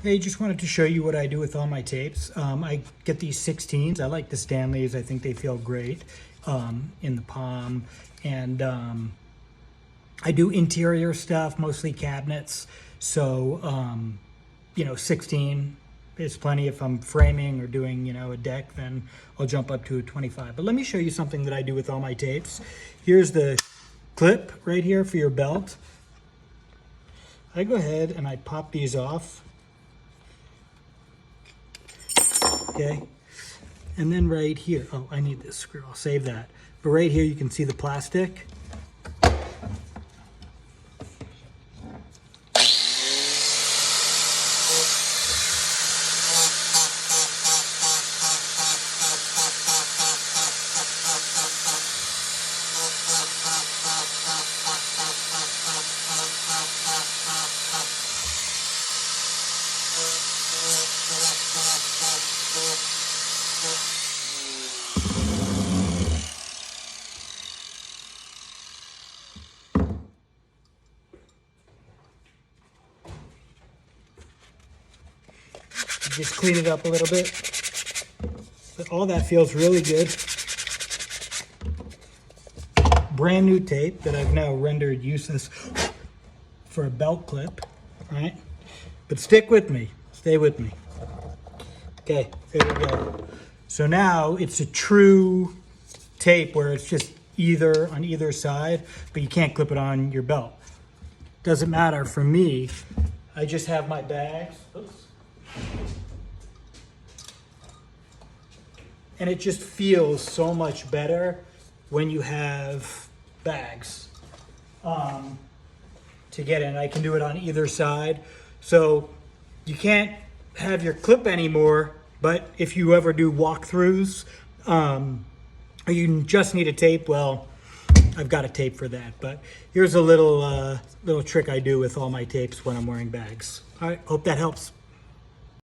Hey, just wanted to show you what I do with all my tapes. I get these 16s. I like the Stanleys. I think they feel great in the palm. And I do interior stuff, mostly cabinets. So, 16 is plenty. If I'm framing or doing, a deck, then I'll jump up to a 25. But let me show you something that I do with all my tapes. Here's the clip right here for your belt. I go ahead and I pop these off. Okay, and then right here, oh, I need this screw, I'll save that. But right here you can see the plastic. Just clean it up a little bit. But all that feels really good. Brand new tape that I've now rendered useless for a belt clip, right? But stick with me, stay with me. Okay, there we go. So now it's a true tape where it's just either on either side, but you can't clip it on your belt. Doesn't matter for me. I just have my bags. Oops. And it just feels so much better when you have bags to get in. I can do it on either side. So you can't have your clip anymore, but if you ever do walkthroughs or you just need a tape, well, I've got a tape for that. But here's a little trick I do with all my tapes when I'm wearing bags. All right, hope that helps.